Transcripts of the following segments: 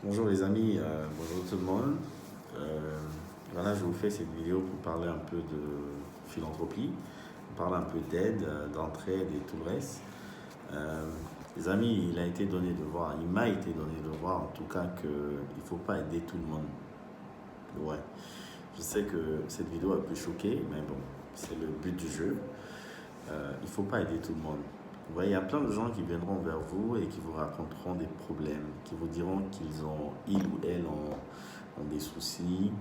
Bonjour les amis, bonjour tout le monde. Euh, voilà, je vous fais cette vidéo pour parler un peu de philanthropie, parler un peu d'aide, d'entraide et tout le reste. Euh, les amis, il m'a été donné de voir en tout cas qu'il ne faut pas aider tout le monde. Ouais, je sais que cette vidéo a pu choquer, mais bon, c'est le but du jeu. Il ne faut pas aider tout le monde. Vous voyez, il y a plein de gens qui viendront vers vous et qui vous raconteront des problèmes, qui vous diront ils ou elles ont des soucis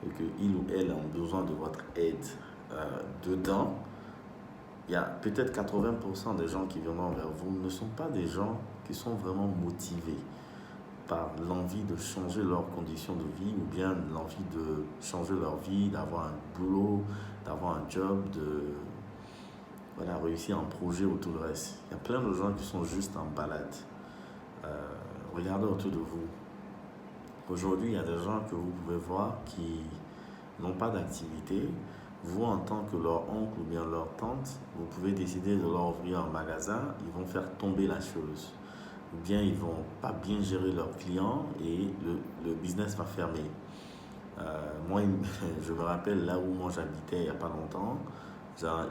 et qu'ils ou elles ont besoin de votre aide. Dedans, il y a peut-être 80% des gens qui viendront vers vous ne sont pas des gens qui sont vraiment motivés par l'envie de changer leurs conditions de vie ou bien l'envie de changer leur vie, d'avoir un boulot, d'avoir un job, de voilà, réussir un projet ou tout le reste. Il y a plein de gens qui sont juste en balade. Euh, Regardez autour de vous. Aujourd'hui, il y a des gens que vous pouvez voir qui n'ont pas d'activité. Vous, en tant que leur oncle ou bien leur tante, vous pouvez décider de leur ouvrir un magasin. Ils vont faire tomber la chose. Ou bien ils vont pas bien gérer leurs clients et le business va fermer. Moi, je me rappelle là où moi j'habitais il n'y a pas longtemps.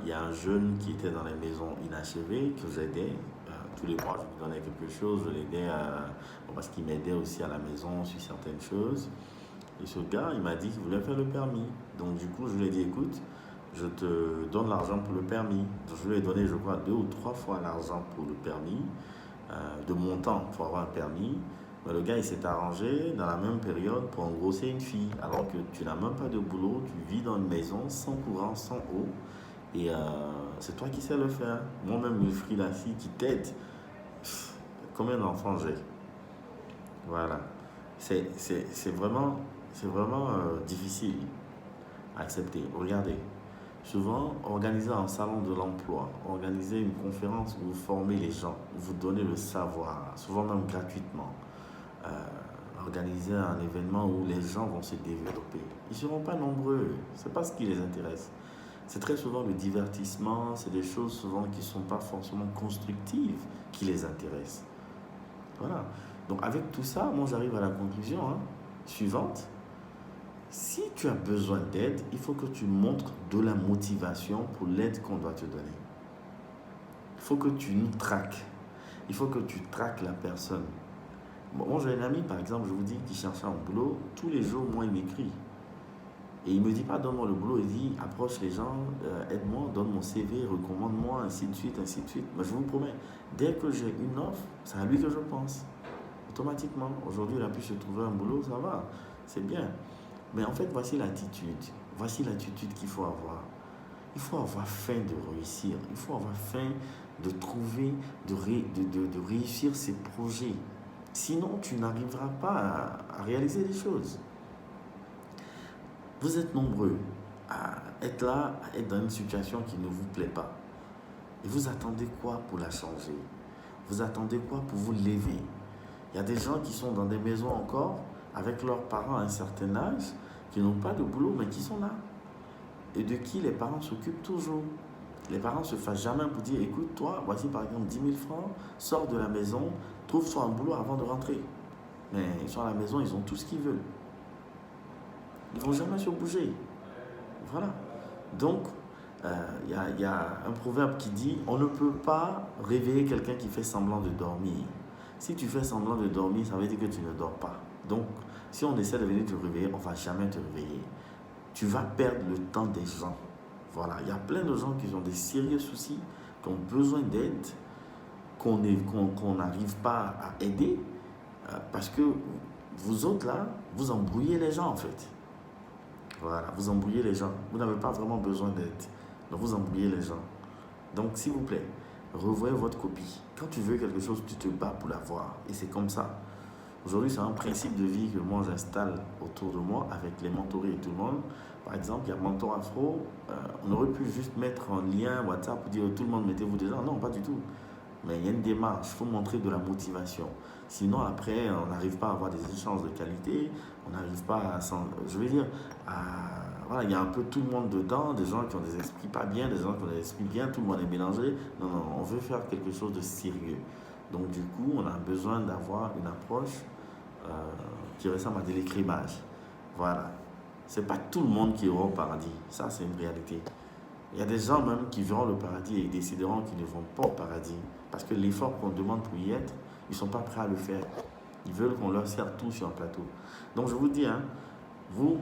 Il y a un jeune qui était dans les maisons inachevées que j'aidais. Tous les mois, je lui donnais quelque chose, je l'aidais parce qu'il m'aidait aussi à la maison sur certaines choses. Et ce gars, il m'a dit qu'il voulait faire le permis. Donc du coup, je lui ai dit, écoute, je te donne l'argent pour le permis. Donc, je lui ai donné, je crois, 2 ou 3 fois l'argent pour le permis, de mon temps pour avoir un permis. Mais le gars, il s'est arrangé dans la même période pour engrosser une fille, alors que tu n'as même pas de boulot, tu vis dans une maison sans courant, sans eau. Et c'est toi qui sais le faire. Moi-même, le fruit, la fille qui t'aide, combien d'enfants j'ai? Voilà. C'est vraiment difficile à accepter. Regardez, souvent, organiser un salon de l'emploi, organiser une conférence où vous formez les gens, où vous donnez le savoir, souvent même gratuitement. Euh, Organiser un événement où les gens vont se développer. Ils ne seront pas nombreux, ce n'est pas ce qui les intéresse. C'est très souvent le divertissement, c'est des choses souvent qui ne sont pas forcément constructives qui les intéressent. Voilà. Donc avec tout ça, moi j'arrive à la conclusion suivante. Si tu as besoin d'aide, il faut que tu montres de la motivation pour l'aide qu'on doit te donner. Il faut que tu nous traques. Il faut que tu traques la personne. Bon, moi j'ai un ami par exemple, je vous dis, qui cherchait un boulot. Tous les jours, moi il m'écrit. Et il ne me dit pas donne-moi le boulot, il dit approche les gens, aide-moi, donne mon CV, recommande-moi, ainsi de suite, ainsi de suite. Mais je vous promets, dès que j'ai une offre, c'est à lui que je pense. Automatiquement. Aujourd'hui, il a pu se trouver un boulot, ça va, c'est bien. Mais en fait, voici l'attitude. Voici l'attitude qu'il faut avoir. Il faut avoir faim de réussir. Il faut avoir faim de trouver, de réussir ses projets. Sinon, tu n'arriveras pas à réaliser les choses. Vous êtes nombreux à être là, à être dans une situation qui ne vous plaît pas. Et vous attendez quoi pour la changer? Vous attendez quoi pour vous lever? Il y a des gens qui sont dans des maisons encore, avec leurs parents à un certain âge, qui n'ont pas de boulot, mais qui sont là. Et de qui les parents s'occupent toujours. Les parents ne se fâchent jamais pour dire, écoute, toi, voici par exemple 10 000 francs, sors de la maison, trouve-toi un boulot avant de rentrer. Mais ils sont à la maison, ils ont tout ce qu'ils veulent. Ils ne vont jamais se bouger. Voilà. Donc, y a un proverbe qui dit, on ne peut pas réveiller quelqu'un qui fait semblant de dormir. Si tu fais semblant de dormir, ça veut dire que tu ne dors pas. Donc, si on essaie de venir te réveiller, on ne va jamais te réveiller. Tu vas perdre le temps des gens. Voilà, il y a plein de gens qui ont des sérieux soucis, qui ont besoin d'aide, qu'on n'arrive pas à aider, parce que vous autres là, vous embrouillez les gens en fait. Voilà, vous embrouillez les gens. Vous n'avez pas vraiment besoin d'aide. Donc vous embrouillez les gens. Donc s'il vous plaît, revoyez votre copie. Quand tu veux quelque chose, tu te bats pour l'avoir. Et c'est comme ça. Aujourd'hui, c'est un principe de vie que moi j'installe autour de moi avec les mentorés et tout le monde. Par exemple, il y a Mentor Afro. On aurait pu juste mettre un lien WhatsApp pour dire tout le monde mettez-vous dedans. Non, pas du tout. Mais il y a une démarche, il faut montrer de la motivation. Sinon, après, on n'arrive pas à avoir des échanges de qualité, on n'arrive pas à... Je veux dire, voilà, il y a un peu tout le monde dedans, des gens qui ont des esprits pas bien, des gens qui ont des esprits bien, tout le monde est mélangé. Non, non, on veut faire quelque chose de sérieux. Donc, du coup, on a besoin d'avoir une approche je dirais ça, de l'écrémage. Voilà. C'est pas tout le monde qui ira au paradis. Ça, c'est une réalité. Il y a des gens même qui verront le paradis et décideront qu'ils ne vont pas au paradis. Parce que l'effort qu'on demande pour y être, ils ne sont pas prêts à le faire. Ils veulent qu'on leur serve tout sur un plateau. Donc je vous dis, hein, vous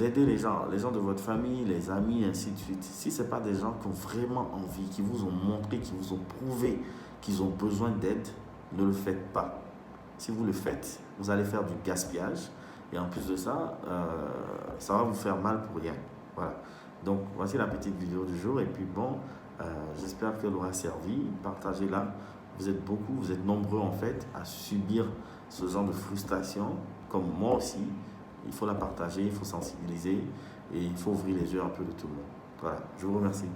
aidez les gens de votre famille, les amis, ainsi de suite. Si ce n'est pas des gens qui ont vraiment envie, qui vous ont montré, qui vous ont prouvé qu'ils ont besoin d'aide, ne le faites pas. Si vous le faites, vous allez faire du gaspillage. Et en plus de ça, ça va vous faire mal pour rien. Voilà. Donc, voici la petite vidéo du jour. Et puis bon, j'espère qu'elle aura servi. Partagez-la. Vous êtes beaucoup, vous êtes nombreux en fait à subir ce genre de frustration, comme moi aussi. Il faut la partager, il faut sensibiliser et il faut ouvrir les yeux un peu de tout le monde. Voilà, je vous remercie.